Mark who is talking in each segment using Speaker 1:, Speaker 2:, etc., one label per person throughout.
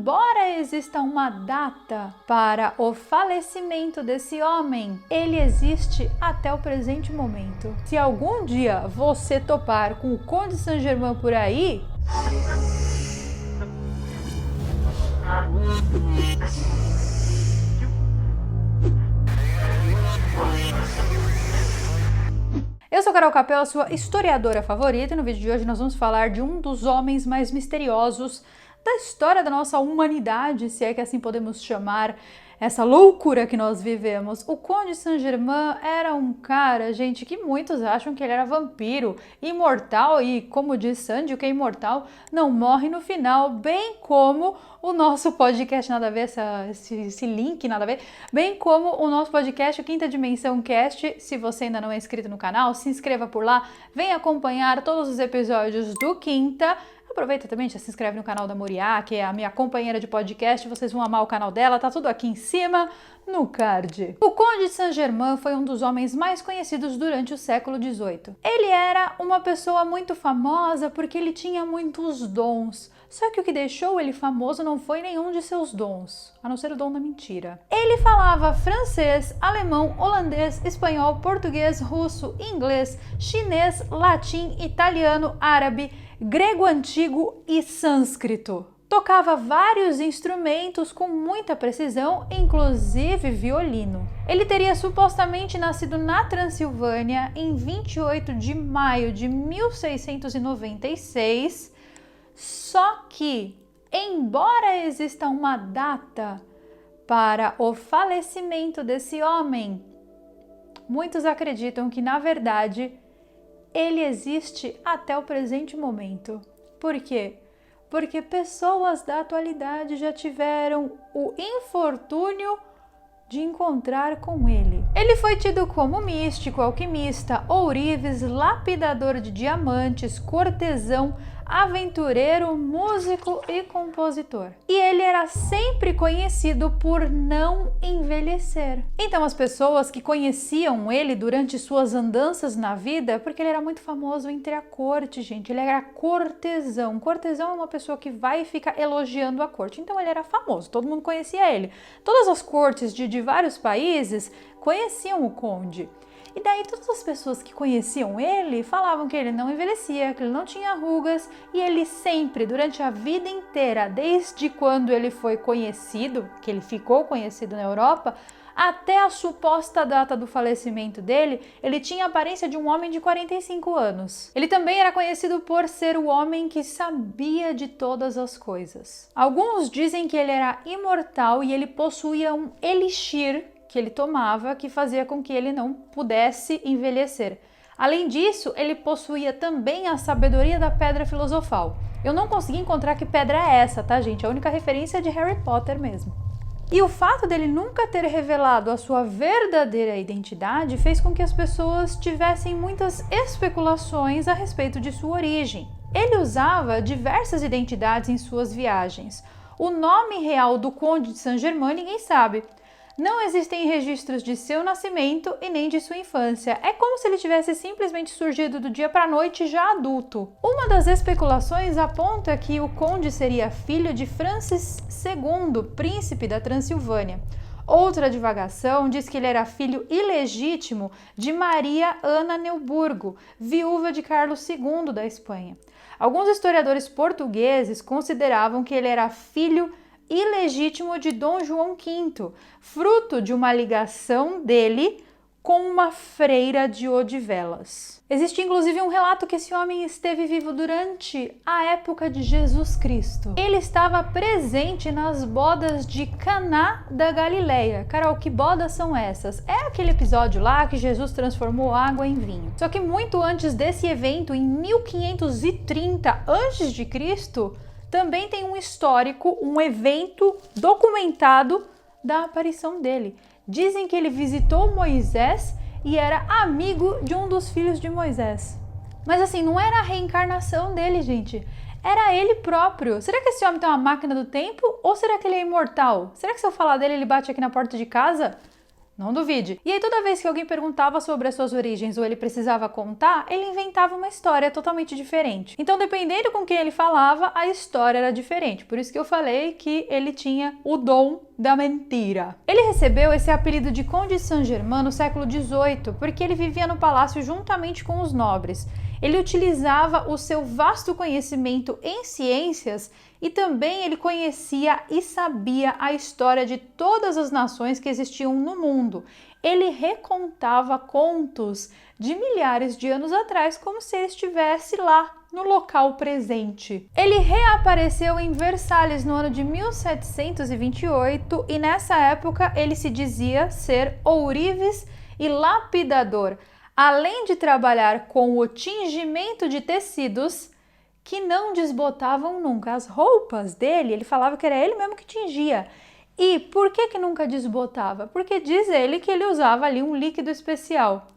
Speaker 1: embora exista uma data para o falecimento desse homem, ele existe até o presente momento. Se algum dia você topar com o Conde Saint-Germain por aí, eu sou Carol Capel, a sua historiadora favorita, e no vídeo de hoje nós vamos falar de um dos homens mais misteriosos da história da nossa humanidade, se é que assim podemos chamar essa loucura que nós vivemos. O Conde Saint-Germain era um cara, gente, que muitos acham que ele era vampiro, imortal, e como diz Sandy, o que é imortal não morre no final, bem como o nosso podcast Nada a Ver, esse link Nada a Ver, bem como o nosso podcast o Quinta Dimensão Cast. Se você ainda não é inscrito no canal, se inscreva por lá, venha acompanhar todos os episódios do Quinta. Aproveita também, já se inscreve no canal da Moriá, que é a minha companheira de podcast, vocês vão amar o canal dela, tá tudo aqui em cima no card. O Conde de Saint-Germain foi um dos homens mais conhecidos durante o século XVIII. Ele era uma pessoa muito famosa porque ele tinha muitos dons, só que o que deixou ele famoso não foi nenhum de seus dons, a não ser o dom da mentira. Ele falava francês, alemão, holandês, espanhol, português, russo, inglês, chinês, latim, italiano, árabe, grego antigo e sânscrito. Tocava vários instrumentos com muita precisão, inclusive violino. Ele teria supostamente nascido na Transilvânia em 28 de maio de 1696, só que, embora exista uma data para o falecimento desse homem, muitos acreditam que, na verdade, ele existe até o presente momento. Por quê? Porque pessoas da atualidade já tiveram o infortúnio de encontrar com ele. Ele foi tido como místico, alquimista, ourives, lapidador de diamantes, cortesão, aventureiro, músico e compositor. E ele era sempre conhecido por não envelhecer. Então as pessoas que conheciam ele durante suas andanças na vida, porque ele era muito famoso entre a corte, gente, ele era cortesão. Cortesão é uma pessoa que vai e fica elogiando a corte. Então ele era famoso, todo mundo conhecia ele. Todas as cortes de vários países conheciam o conde. E daí todas as pessoas que conheciam ele falavam que ele não envelhecia, que ele não tinha rugas, e ele sempre, durante a vida inteira, desde quando ele foi conhecido, que ele ficou conhecido na Europa, até a suposta data do falecimento dele, ele tinha a aparência de um homem de 45 anos. Ele também era conhecido por ser o homem que sabia de todas as coisas. Alguns dizem que ele era imortal e ele possuía um elixir que ele tomava, que fazia com que ele não pudesse envelhecer. Além disso, ele possuía também a sabedoria da pedra filosofal. Eu não consegui encontrar que pedra é essa, tá, gente? A única referência é de Harry Potter mesmo. E o fato dele nunca ter revelado a sua verdadeira identidade fez com que as pessoas tivessem muitas especulações a respeito de sua origem. Ele usava diversas identidades em suas viagens. O nome real do Conde de Saint-Germain ninguém sabe. Não existem registros de seu nascimento e nem de sua infância. É como se ele tivesse simplesmente surgido do dia para a noite já adulto. Uma das especulações aponta que o conde seria filho de Francis II, príncipe da Transilvânia. Outra divagação diz que ele era filho ilegítimo de Maria Ana Neuburgo, viúva de Carlos II da Espanha. Alguns historiadores portugueses consideravam que ele era filho ilegítimo de Dom João V, fruto de uma ligação dele com uma freira de Odivelas. Existe inclusive um relato que esse homem esteve vivo durante a época de Jesus Cristo. Ele estava presente nas bodas de Caná da Galileia. Carol, que bodas são essas? É aquele episódio lá que Jesus transformou água em vinho. Só que muito antes desse evento, em 1530 a.C., também tem um histórico, um evento documentado da aparição dele. Dizem que ele visitou Moisés e era amigo de um dos filhos de Moisés. Mas assim, não era a reencarnação dele, gente. Era ele próprio. Será que esse homem tem uma máquina do tempo? Ou será que ele é imortal? Será que se eu falar dele, ele bate aqui na porta de casa? Não duvide. E aí toda vez que alguém perguntava sobre as suas origens ou ele precisava contar, ele inventava uma história totalmente diferente. Então, dependendo com quem ele falava, a história era diferente. Por isso que eu falei que ele tinha o dom da mentira. Ele recebeu esse apelido de Conde de Saint-Germain no século XVIII, porque ele vivia no palácio juntamente com os nobres. Ele utilizava o seu vasto conhecimento em ciências e também ele conhecia e sabia a história de todas as nações que existiam no mundo. Ele recontava contos de milhares de anos atrás como se ele estivesse lá no local presente. Ele reapareceu em Versalhes no ano de 1728 e nessa época ele se dizia ser ourives e lapidador, além de trabalhar com o tingimento de tecidos que não desbotavam nunca. As roupas dele, ele falava que era ele mesmo que tingia. E por que nunca desbotava? Porque diz ele que ele usava ali um líquido especial.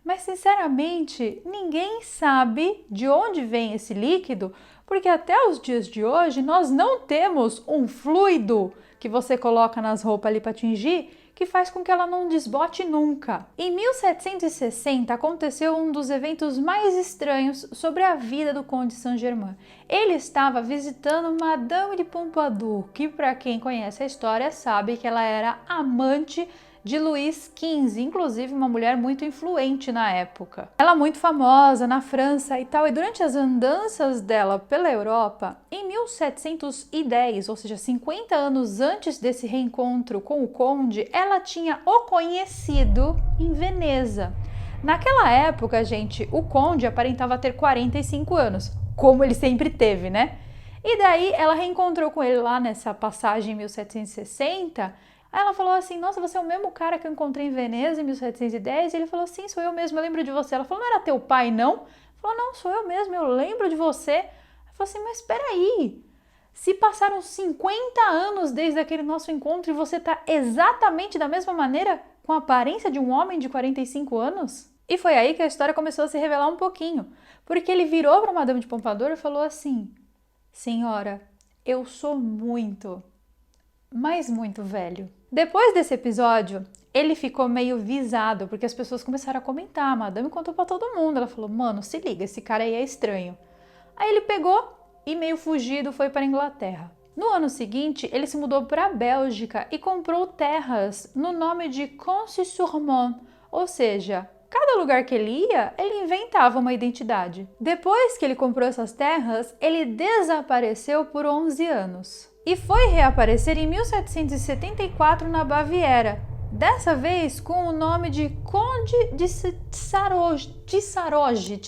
Speaker 1: Mas, sinceramente, ninguém sabe de onde vem esse líquido, porque até os dias de hoje nós não temos um fluido que você coloca nas roupas ali para tingir, que faz com que ela não desbote nunca. Em 1760 aconteceu um dos eventos mais estranhos sobre a vida do Conde de Saint-Germain. Ele estava visitando Madame de Pompadour, que para quem conhece a história sabe que ela era amante de Luís XV, inclusive uma mulher muito influente na época. Ela muito famosa na França e tal, e durante as andanças dela pela Europa, em 1710, ou seja, 50 anos antes desse reencontro com o conde, ela tinha o conhecido em Veneza. Naquela época, gente, o conde aparentava ter 45 anos, como ele sempre teve, né? E daí ela reencontrou com ele lá nessa passagem em 1760. Aí ela falou assim, nossa, você é o mesmo cara que eu encontrei em Veneza em 1710? E ele falou, sim, sou eu mesmo, eu lembro de você. Ela falou, não era teu pai, não? Ela falou, não, sou eu mesmo, eu lembro de você. Ela falou assim, mas espera aí, se passaram 50 anos desde aquele nosso encontro e você tá exatamente da mesma maneira, com a aparência de um homem de 45 anos? E foi aí que a história começou a se revelar um pouquinho, porque ele virou para Madame de Pompadour e falou assim, senhora, eu sou muito, mas muito velho. Depois desse episódio, ele ficou meio visado, porque as pessoas começaram a comentar, a Madame contou pra todo mundo, ela falou, mano, se liga, esse cara aí é estranho. Aí ele pegou e meio fugido foi para a Inglaterra. No ano seguinte, ele se mudou para a Bélgica e comprou terras no nome de Concy-sur-Mon, ou seja, cada lugar que ele ia, ele inventava uma identidade. Depois que ele comprou essas terras, ele desapareceu por 11 anos. E foi reaparecer em 1774 na Baviera, dessa vez com o nome de Conde de Tissarogi,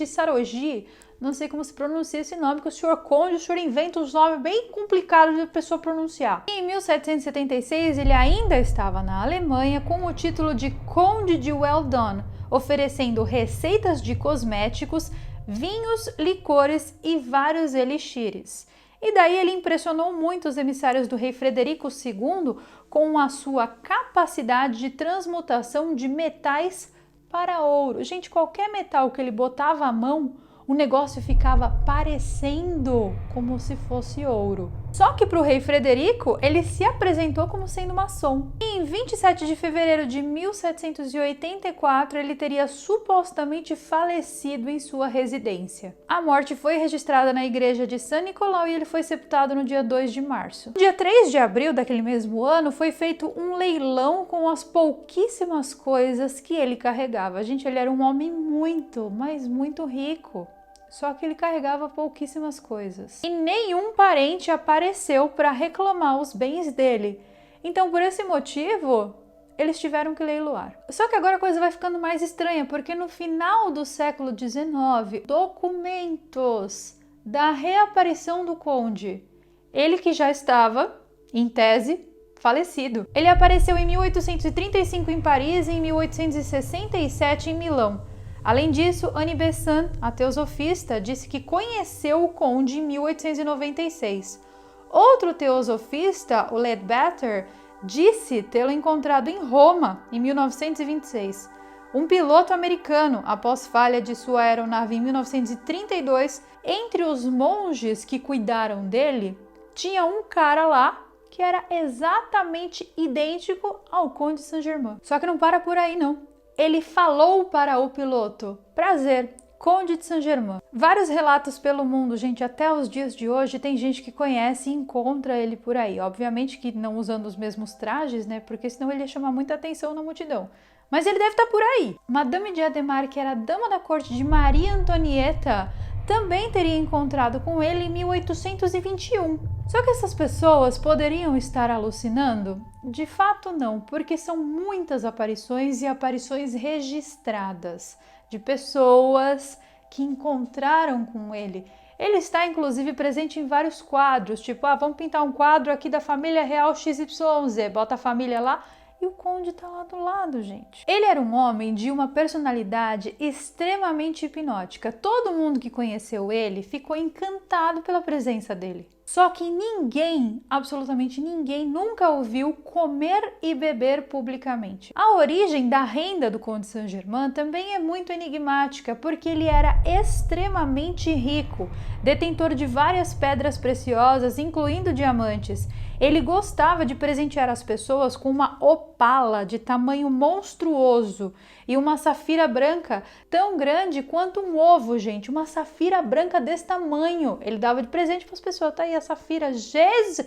Speaker 1: não sei como se pronuncia esse nome, que o senhor Conde, o senhor inventa uns nomes bem complicados de pessoa pronunciar. E em 1776 ele ainda estava na Alemanha com o título de Conde de Well-Done, oferecendo receitas de cosméticos, vinhos, licores e vários elixires. E daí ele impressionou muito os emissários do rei Frederico II com a sua capacidade de transmutação de metais para ouro. Gente, qualquer metal que ele botava a mão, o negócio ficava parecendo como se fosse ouro. Só que para o rei Frederico, ele se apresentou como sendo maçom. E em 27 de fevereiro de 1784, ele teria supostamente falecido em sua residência. A morte foi registrada na igreja de São Nicolau e ele foi sepultado no dia 2 de março. No dia 3 de abril daquele mesmo ano, foi feito um leilão com as pouquíssimas coisas que ele carregava. Gente, ele era um homem muito, mas muito rico. Só que ele carregava pouquíssimas coisas. E nenhum parente apareceu para reclamar os bens dele. Então, por esse motivo, eles tiveram que leiloar. Só que agora a coisa vai ficando mais estranha, porque no final do século XIX, documentos da reaparição do conde, ele que já estava, em tese, falecido. Ele apareceu em 1835 em Paris e em 1867 em Milão. Além disso, Anne Besant, a teosofista, disse que conheceu o conde em 1896. Outro teosofista, o Leadbeater, disse tê-lo encontrado em Roma em 1926. Um piloto americano, após falha de sua aeronave em 1932, entre os monges que cuidaram dele, tinha um cara lá que era exatamente idêntico ao Conde Saint-Germain. Só que não para por aí, não. Ele falou para o piloto: prazer, Conde de Saint-Germain. Vários relatos pelo mundo, gente, até os dias de hoje tem gente que conhece e encontra ele por aí. Obviamente que não usando os mesmos trajes, né? Porque senão ele ia chamar muita atenção na multidão. Mas ele deve estar por aí. Madame de Adhemar, que era dama da corte de Maria Antonieta, também teria encontrado com ele em 1821. Só que essas pessoas poderiam estar alucinando? De fato não, porque são muitas aparições e aparições registradas de pessoas que encontraram com ele. Ele está inclusive presente em vários quadros, tipo, vamos pintar um quadro aqui da família real XYZ, bota a família lá. E o conde tá lá do lado, gente. Ele era um homem de uma personalidade extremamente hipnótica. Todo mundo que conheceu ele ficou encantado pela presença dele. Só que ninguém, absolutamente ninguém, nunca o viu comer e beber publicamente. A origem da renda do Conde Saint-Germain também é muito enigmática, porque ele era extremamente rico, detentor de várias pedras preciosas, incluindo diamantes. Ele gostava de presentear as pessoas com uma opala de tamanho monstruoso e uma safira branca tão grande quanto um ovo, gente. Uma safira branca desse tamanho. Ele dava de presente para as pessoas. Tá aí a safira jade.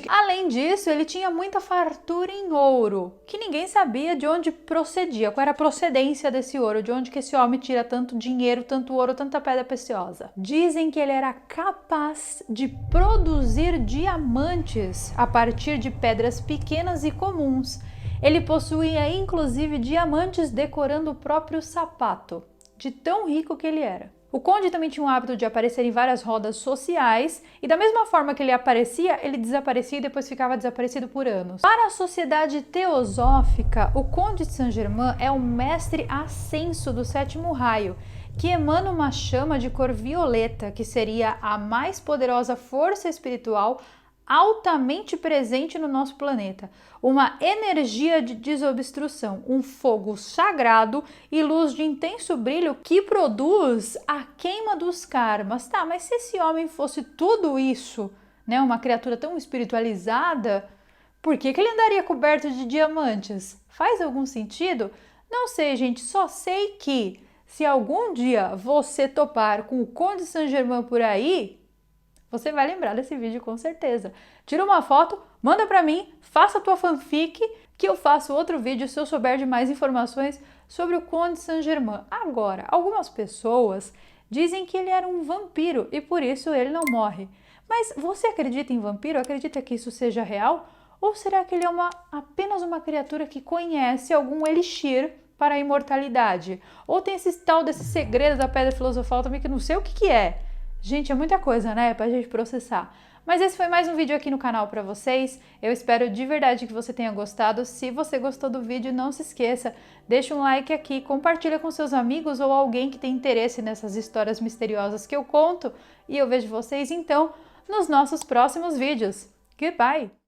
Speaker 1: Além disso, ele tinha muita fartura em ouro, que ninguém sabia de onde procedia, qual era a procedência desse ouro, de onde que esse homem tira tanto dinheiro, tanto ouro, tanta pedra preciosa. Dizem que ele era capaz de produzir diamantes a partir de pedras pequenas e comuns. Ele possuía inclusive diamantes decorando o próprio sapato, de tão rico que ele era. O conde também tinha o hábito de aparecer em várias rodas sociais e da mesma forma que ele aparecia, ele desaparecia e depois ficava desaparecido por anos. Para a sociedade teosófica, o conde de Saint-Germain é o mestre ascenso do sétimo raio, que emana uma chama de cor violeta, que seria a mais poderosa força espiritual altamente presente no nosso planeta, uma energia de desobstrução, um fogo sagrado e luz de intenso brilho que produz a queima dos karmas. Tá, mas se esse homem fosse tudo isso, né, uma criatura tão espiritualizada, por que ele andaria coberto de diamantes? Faz algum sentido? Não sei, gente, só sei que se algum dia você topar com o Conde Saint-Germain por aí, você vai lembrar desse vídeo com certeza. Tira uma foto, manda pra mim, faça a tua fanfic, que eu faço outro vídeo se eu souber de mais informações sobre o Conde Saint-Germain. Agora, algumas pessoas dizem que ele era um vampiro e por isso ele não morre. Mas você acredita em vampiro? Acredita que isso seja real? Ou será que ele é apenas uma criatura que conhece algum elixir para a imortalidade? Ou tem esse tal desse segredo da pedra filosofal também que não sei o que é. Gente, é muita coisa, né, pra gente processar. Mas esse foi mais um vídeo aqui no canal pra vocês. Eu espero de verdade que você tenha gostado. Se você gostou do vídeo, não se esqueça, deixa um like aqui, compartilha com seus amigos ou alguém que tem interesse nessas histórias misteriosas que eu conto. E eu vejo vocês, então, nos nossos próximos vídeos. Goodbye!